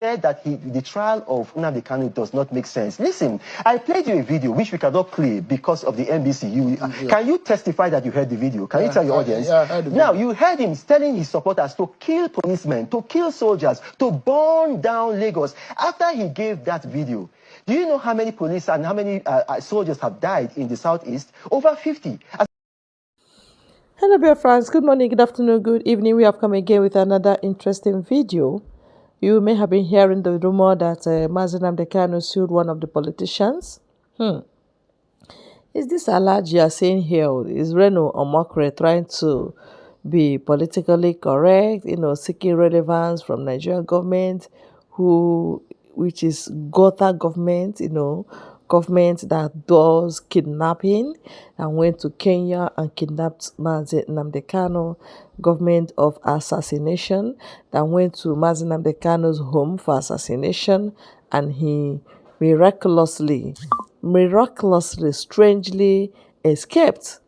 said that the trial of Nnamdi Kanu does not make sense. Listen, I played you a video which we cannot play because of the NBC. Can you testify that you heard the video? Can you tell your audience? I heard the video. Now, you heard him telling his supporters to kill policemen, to kill soldiers, to burn down Lagos. After he gave that video, do you know how many police and how many soldiers have died in the southeast? Over 50. Hello, dear friends. Good morning, good afternoon, good evening. We have come again with another interesting video. You may have been hearing the rumor that Mazi Nnamdi Kanu sued one of the politicians. Is this alleged you are saying here? Is Reno Omokiri trying to be politically correct, seeking relevance from Nigerian government, which is Gotha government, government that does kidnapping and went to Kenya and kidnapped Mazi Nnamdi Kanu, government of assassination that went to Mazi Nnamdi Kanu's home for assassination, and he miraculously, strangely escaped.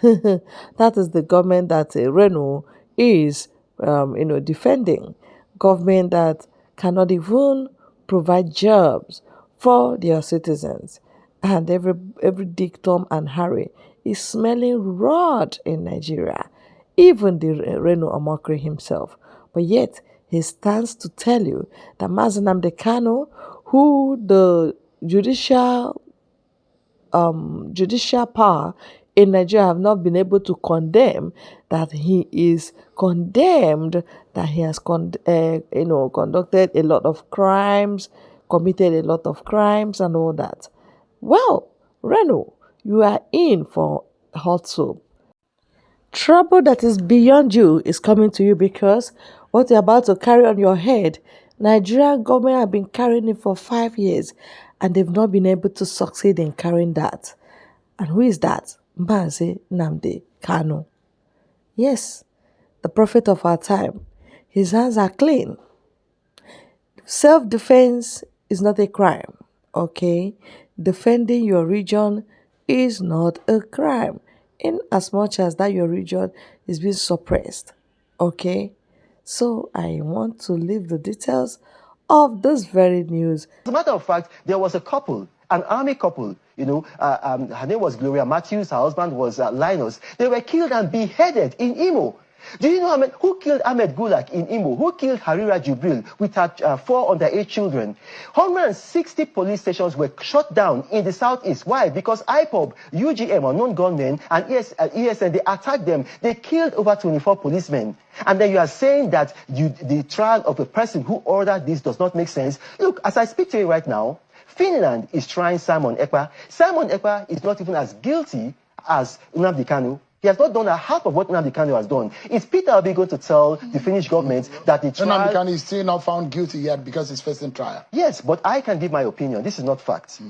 That is the government that Reno is, defending. Government that cannot even provide jobs for their citizens. And every Dick, Tom, and Harry is smelling rot in Nigeria. Even the Reno Omokiri himself. But yet, he stands to tell you that Mazi Nnamdi Kanu, who the judicial power in Nigeria have not been able to condemn, that he is condemned, that he has conducted a lot of crimes, committed a lot of crimes and all that. Well, Reno, you are in for hot soup. Trouble that is beyond you is coming to you because what you're about to carry on your head, Nigerian government have been carrying it for 5 years and they've not been able to succeed in carrying that. And who is that? Mazi Nnamdi Kanu. Yes, the prophet of our time. His hands are clean. Self-defense is not a crime, okay? Defending your region is not a crime, in as much as that your region is being suppressed, okay? So I want to leave the details of this very news. As a matter of fact, there was a couple, an army couple, her name was Gloria Matthews, her husband was Linus. They were killed and beheaded in Imo. Do you know who killed Ahmed Gulak in Imo? Who killed Harira Jubril with her 4 underage children? 160 police stations were shut down in the southeast. Why? Because IPOB, UGM, unknown gunmen, and ESN, they attacked them. They killed over 24 policemen. And then you are saying that the trial of a person who ordered this does not make sense. Look, as I speak to you right now, Finland is trying Simon Ekpa. Simon Ekpa is not even as guilty as Nnamdi Kanu. He has not done a half of what Nnamdi Kanu has done. Is Peter Obi going to tell the Finnish government that the trial... Nnamdi Kanu is still not found guilty yet because he's facing trial. Yes, but I can give my opinion. This is not fact.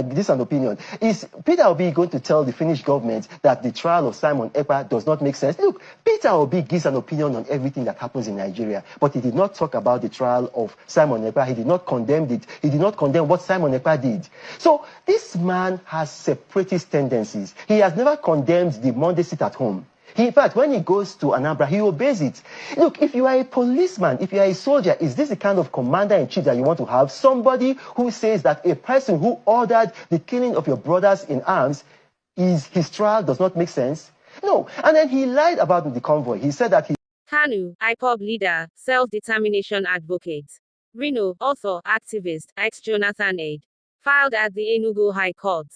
This is an opinion. Is Peter Obi going to tell the Finnish government that the trial of Simon Ekpa does not make sense? Look, Peter Obi gives an opinion on everything that happens in Nigeria, but he did not talk about the trial of Simon Ekpa. He did not condemn it. He did not condemn what Simon Ekpa did. So this man has separatist tendencies. He has never condemned the Monday sit at home. In fact, when he goes to Anambra, he obeys it. Look, if you are a policeman, if you are a soldier, is this the kind of commander-in-chief that you want to have? Somebody who says that a person who ordered the killing of your brothers in arms, his trial does not make sense? No. And then he lied about the convoy. He said that he... Kanu, IPOB leader, self-determination advocate. Reno, author, activist, ex-Jonathan aide. Filed at the Enugu High Court.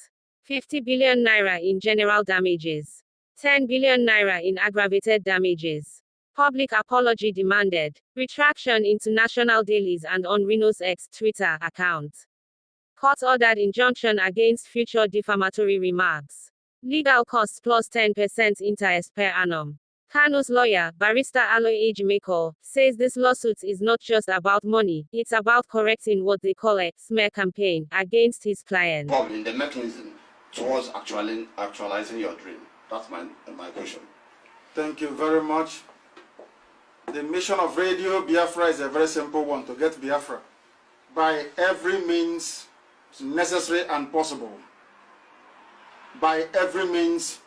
50 billion naira in general damages. 10 billion naira in aggravated damages. Public apology demanded. Retraction into national dailies and on Reno's ex-Twitter account. Court ordered injunction against future defamatory remarks. Legal costs plus 10% interest per annum. Kanu's lawyer, Barrister Aloy Ejimeko, says this lawsuit is not just about money, it's about correcting what they call a smear campaign against his client. In the mechanism towards actualizing your dream. That's my question. Thank you very much. The mission of Radio Biafra is a very simple one, to get Biafra by every means necessary and possible. By every means,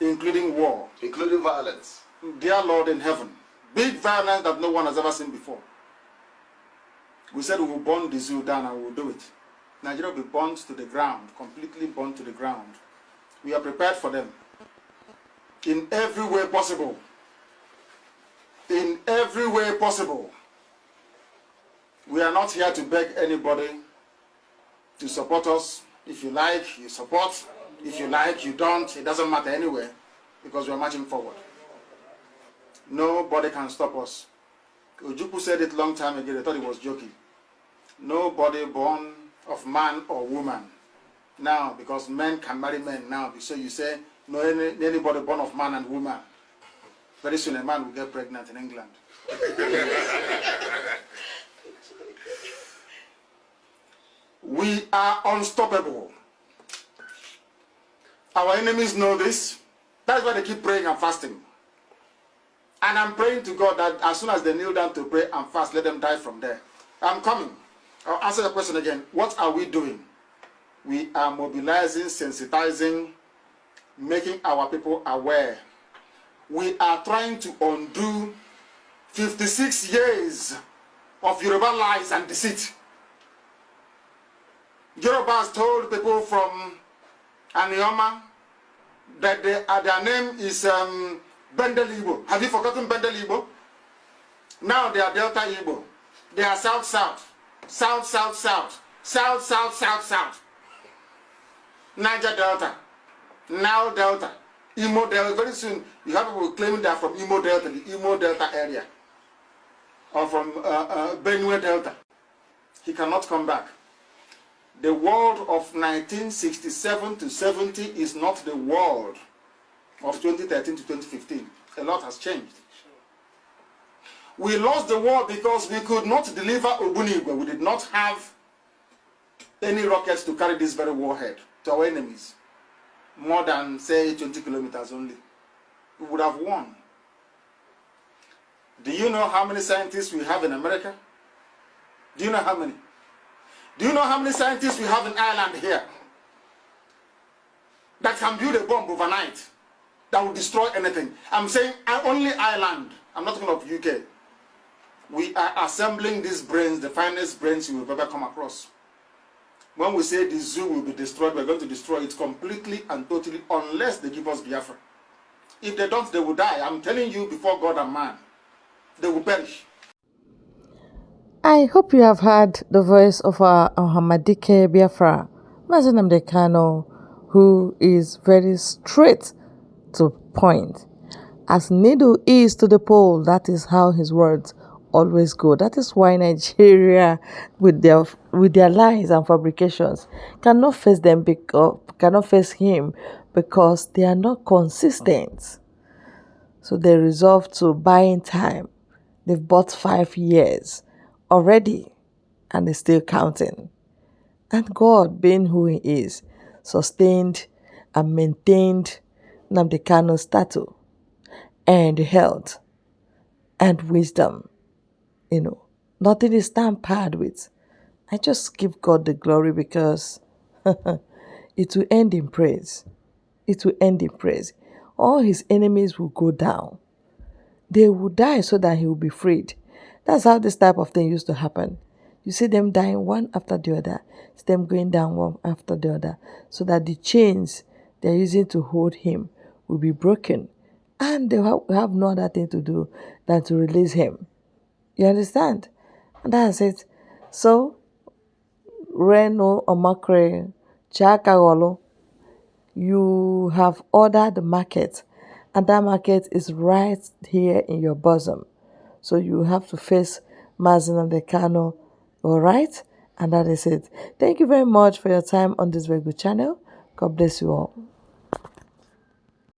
including war. Including violence. Dear Lord in heaven, big violence that no one has ever seen before. We said we will burn the zoo down and we will do it. Nigeria will be burnt to the ground, completely burnt to the ground. We are prepared for them in every way possible. In every way possible. We are not here to beg anybody to support us. If you like, you support. If you like, you don't. It doesn't matter anyway, because we are marching forward. Nobody can stop us. Ojukwu said it long time ago. They thought he was joking. Nobody born of man or woman. Now, because men can marry men now, so you say, no anybody born of man and woman. Very soon a man will get pregnant in England. We are unstoppable. Our enemies know this. That's why they keep praying and fasting. And I'm praying to God that as soon as they kneel down to pray and fast, let them die from there. I'm coming. I'll answer the question again. What are we doing? We are mobilizing, sensitizing, making our people aware. We are trying to undo 56 years of Yoruba lies and deceit. Yorubas told people from Anioma that their name is Bendel Igbo. Have you forgotten Bendel Igbo? Now they are Delta Igbo. They are South South. South South South. South South South South. Niger Delta. Now Delta. Imo Delta. Very soon you have people claiming they are from Imo Delta, the Imo Delta area. Or from Benue Delta. He cannot come back. The world of 1967 to 70 is not the world of 2013 to 2015. A lot has changed. We lost the war because we could not deliver Ogbunigwe. We did not have any rockets to carry this very warhead to our enemies. More than, say, 20 kilometers only. We would have won. Do you know how many scientists we have in America? Do you know how many? Do you know how many scientists we have in Ireland here that can build a bomb overnight that will destroy anything? I'm saying only Ireland. I'm not talking of UK. We are assembling these brains, the finest brains you will ever come across. When we say the zoo will be destroyed, we're going to destroy it completely and totally unless they give us Biafra. If they don't, they will die. I'm telling you before God and man, they will perish. I hope you have heard the voice of our Hamadike Biafra, Mazi Kanu, who is very straight to point. As needle is to the pole, that is how his words always go. That is why Nigeria, with their lies and fabrications, cannot face him because they are not consistent. So they resolve to buy in time. They've bought 5 years already, and they're still counting. And God, being who He is, sustained and maintained Nnamdi Kanu's status and health and wisdom. Nothing is tampered with. I just give God the glory because it will end in praise. It will end in praise. All His enemies will go down. They will die so that He will be freed. That's how this type of thing used to happen. You see them dying one after the other. See them going down one after the other. So that the chains they're using to hold him will be broken. And they have no other thing to do than to release him. You understand? And that's it. So, Reno, Omokiri, Chakagolo, you have ordered the market. And that market is right here in your bosom. So you have to face Mazi Nnamdi Kanu, all right? And that is it. Thank you very much for your time on this very good channel. God bless you all.